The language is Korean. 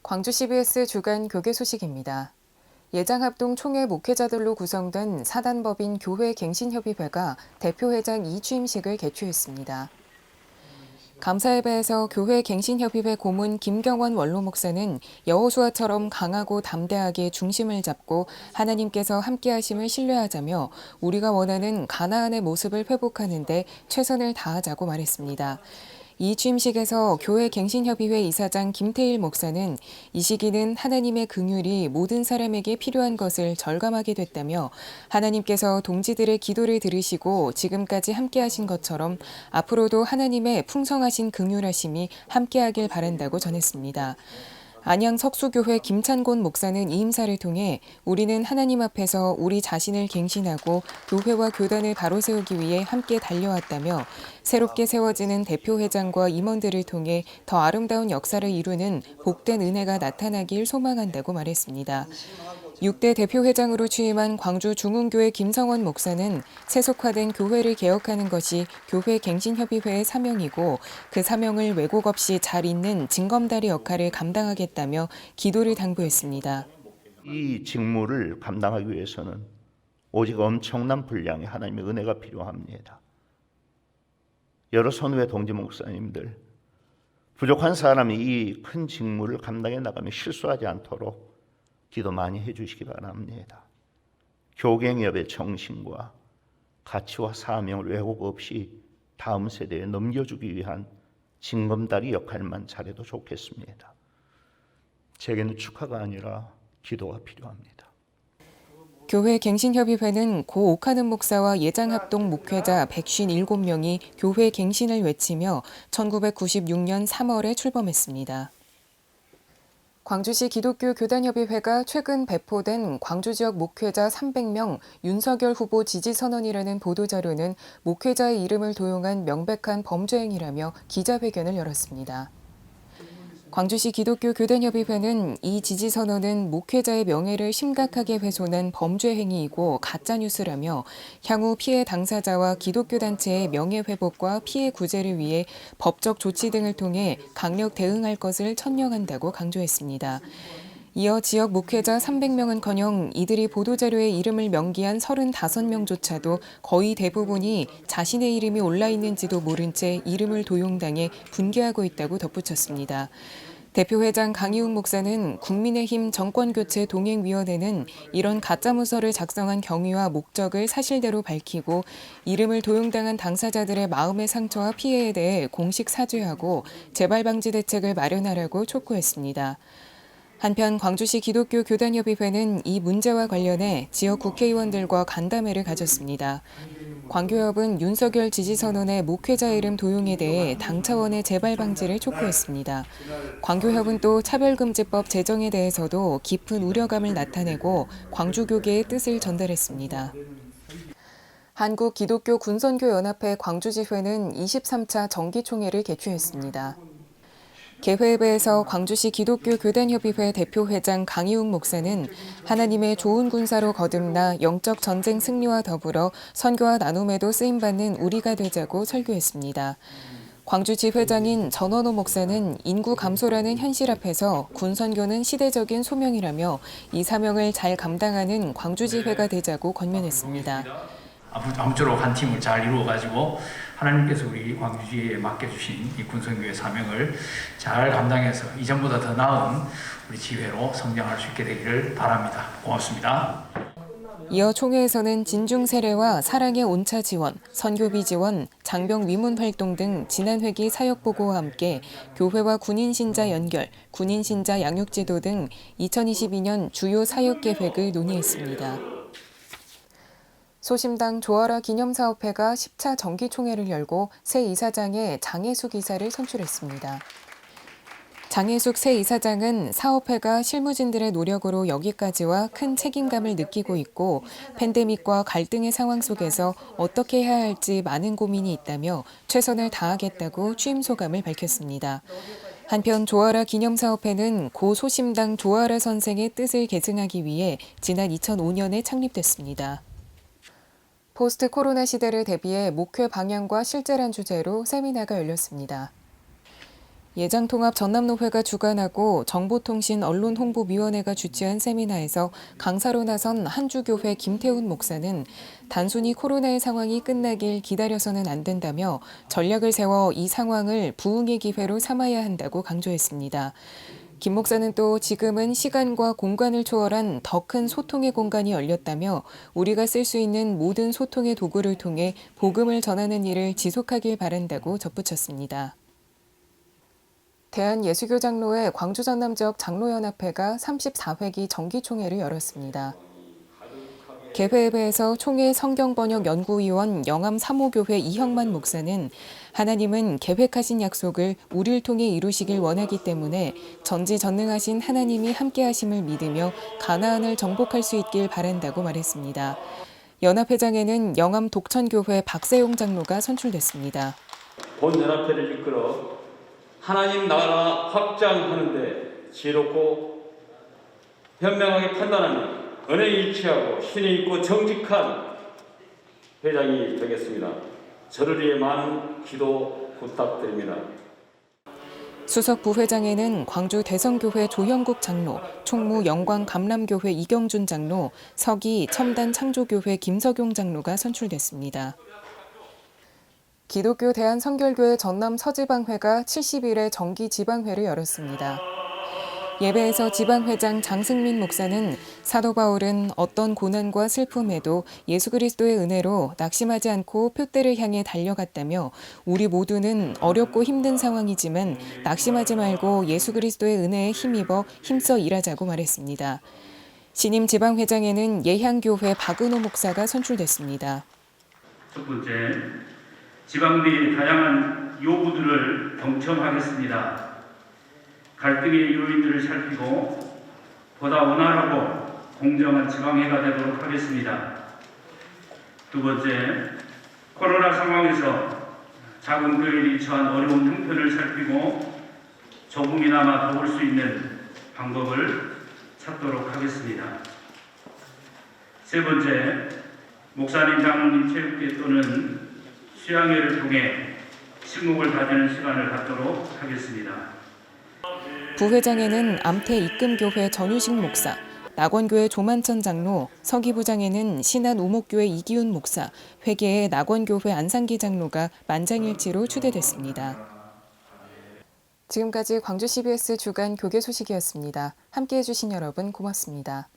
광주 CBS 주간 교계 소식입니다. 예장합동 총회 목회자들로 구성된 사단법인 교회갱신협의회가 대표회장 이취임식을 개최했습니다. 감사예배에서 교회갱신협의회 고문 김경원 원로 목사는 여호수아처럼 강하고 담대하게 중심을 잡고 하나님께서 함께하심을 신뢰하자며 우리가 원하는 가나안의 모습을 회복하는 데 최선을 다하자고 말했습니다. 이 취임식에서 교회갱신협의회 이사장 김태일 목사는 이 시기는 하나님의 긍휼이 모든 사람에게 필요한 것을 절감하게 됐다며 하나님께서 동지들의 기도를 들으시고 지금까지 함께하신 것처럼 앞으로도 하나님의 풍성하신 긍휼하심이 함께하길 바란다고 전했습니다. 안양 석수교회 김찬곤 목사는 이 임사를 통해 우리는 하나님 앞에서 우리 자신을 갱신하고 교회와 교단을 바로 세우기 위해 함께 달려왔다며 새롭게 세워지는 대표회장과 임원들을 통해 더 아름다운 역사를 이루는 복된 은혜가 나타나길 소망한다고 말했습니다. 6대 대표회장으로 취임한 광주 중흥교회 김성원 목사는 세속화된 교회를 개혁하는 것이 교회갱신협의회의 사명이고 그 사명을 왜곡 없이 잘 잇는 징검다리 역할을 감당하겠다며 기도를 당부했습니다. 이 직무를 감당하기 위해서는 오직 엄청난 분량의 하나님의 은혜가 필요합니다. 여러 선후의 동지 목사님들, 부족한 사람이 이 큰 직무를 감당해 나가며 실수하지 않도록 기도 많이 해주시기 바랍니다. 교갱협의 정신과 가치와 사명을 왜곡 없이 다음 세대에 넘겨주기 위한 징검다리 역할만 잘해도 좋겠습니다. 제게는 축하가 아니라 기도가 필요합니다. 교회갱신협의회는 고 옥하는 목사와 예장합동 목회자 157명이 교회갱신을 외치며 1996년 3월에 출범했습니다. 광주시 기독교 교단협의회가 최근 배포된 광주 지역 목회자 300명 윤석열 후보 지지 선언이라는 보도자료는 목회자의 이름을 도용한 명백한 범죄 행위라며 기자회견을 열었습니다. 광주시 기독교 교단협의회는 이 지지 선언은 목회자의 명예를 심각하게 훼손한 범죄 행위이고 가짜뉴스라며 향후 피해 당사자와 기독교 단체의 명예 회복과 피해 구제를 위해 법적 조치 등을 통해 강력 대응할 것을 천명한다고 강조했습니다. 이어 지역 목회자 300명은커녕 이들이 보도자료에 이름을 명기한 35명조차도 거의 대부분이 자신의 이름이 올라있는지도 모른 채 이름을 도용당해 분개하고 있다고 덧붙였습니다. 대표회장 강희웅 목사는 국민의힘 정권교체 동행위원회는 이런 가짜문서를 작성한 경위와 목적을 사실대로 밝히고 이름을 도용당한 당사자들의 마음의 상처와 피해에 대해 공식 사죄하고 재발 방지 대책을 마련하라고 촉구했습니다. 한편 광주시 기독교 교단협의회는 이 문제와 관련해 지역 국회의원들과 간담회를 가졌습니다. 광교협은 윤석열 지지선언의 목회자 이름 도용에 대해 당 차원의 재발 방지를 촉구했습니다. 광교협은 또 차별금지법 제정에 대해서도 깊은 우려감을 나타내고 광주교계의 뜻을 전달했습니다. 한국기독교군선교연합회 광주지회는 23차 정기총회를 개최했습니다. 개회에서 광주시 기독교 교단협의회 대표회장 강희웅 목사는 하나님의 좋은 군사로 거듭나 영적 전쟁 승리와 더불어 선교와 나눔에도 쓰임받는 우리가 되자고 설교했습니다. 광주 지회장인 전원호 목사는 인구 감소라는 현실 앞에서 군선교는 시대적인 소명이라며 이 사명을 잘 감당하는 광주지회가 되자고 권면했습니다. 아무쪼록 한 팀을 잘 이루어가지고 하나님께서 우리 광주지회에 맡겨주신 이 군선교의 사명을 잘 감당해서 이전보다 더 나은 우리 지회로 성장할 수 있게 되기를 바랍니다. 고맙습니다. 이어 총회에서는 진중 세례와 사랑의 온차 지원, 선교비 지원, 장병 위문 활동 등 지난 회기 사역 보고와 함께 교회와 군인 신자 연결, 군인 신자 양육 제도 등 2022년 주요 사역 계획을 논의했습니다. 소심당 조아라 기념사업회가 10차 정기총회를 열고 새 이사장에 장혜숙 이사를 선출했습니다. 장혜숙 새 이사장은 사업회가 실무진들의 노력으로 여기까지와 큰 책임감을 느끼고 있고 팬데믹과 갈등의 상황 속에서 어떻게 해야 할지 많은 고민이 있다며 최선을 다하겠다고 취임 소감을 밝혔습니다. 한편 조아라 기념사업회는 고 소심당 조아라 선생의 뜻을 계승하기 위해 지난 2005년에 창립됐습니다. 포스트 코로나 시대를 대비해 목회 방향과 실제란 주제로 세미나가 열렸습니다. 예장통합 전남노회가 주관하고 정보통신 언론홍보위원회가 주최한 세미나에서 강사로 나선 한주교회 김태훈 목사는 단순히 코로나의 상황이 끝나길 기다려서는 안 된다며 전략을 세워 이 상황을 부흥의 기회로 삼아야 한다고 강조했습니다. 김 목사는 또 지금은 시간과 공간을 초월한 더 큰 소통의 공간이 열렸다며 우리가 쓸 수 있는 모든 소통의 도구를 통해 복음을 전하는 일을 지속하길 바란다고 덧붙였습니다. 대한예수교장로회 광주전남 지역 장로연합회가 34회기 정기총회를 열었습니다. 개회에서 총회 성경번역연구위원 영암 3호교회 이형만 목사는 하나님은 계획하신 약속을 우리를 통해 이루시길 원하기 때문에 전지전능하신 하나님이 함께하심을 믿으며 가나안을 정복할 수 있길 바란다고 말했습니다. 연합회장에는 영암 독천교회 박세용 장로가 선출됐습니다. 본 연합회를 이끌어 하나님 나라 확장하는 데 지혜롭고 현명하게 판단하는 은혜에 일치하고 신이 있고 정직한 회장이 되겠습니다. 저를 위해 많은 기도 부탁드립니다. 수석 부회장에는 광주 대성교회 조형국 장로, 총무 영광 감람교회 이경준 장로, 서기 첨단 창조교회 김석용 장로가 선출됐습니다. 기독교 대한성결교회 전남 서지방회가 70일의 정기 지방회를 열었습니다. 예배에서 지방회장 장승민 목사는 사도 바울은 어떤 고난과 슬픔에도 예수 그리스도의 은혜로 낙심하지 않고 표대를 향해 달려갔다며 우리 모두는 어렵고 힘든 상황이지만 낙심하지 말고 예수 그리스도의 은혜에 힘입어 힘써 일하자고 말했습니다. 신임 지방회장에는 예향교회 박은호 목사가 선출됐습니다. 첫 번째, 지방의 다양한 요구들을 경청하겠습니다. 갈등의 요인들을 살피고 보다 원활하고 공정한 지방회가 되도록 하겠습니다. 두 번째, 코로나 상황에서 작은 교회들이 처한 어려운 형편을 살피고 조금이나마 도울 수 있는 방법을 찾도록 하겠습니다. 세 번째, 목사님, 장로님 체육회 또는 수양회를 통해 식목을 다지는 시간을 갖도록 하겠습니다. 부회장에는 암태 입금교회 전유식 목사, 낙원교회 조만천 장로, 서기부장에는 신안 우목교회 이기훈 목사, 회계의 낙원교회 안상기 장로가 만장일치로 추대됐습니다. 지금까지 광주 CBS 주간 교계 소식이었습니다. 함께해 주신 여러분 고맙습니다.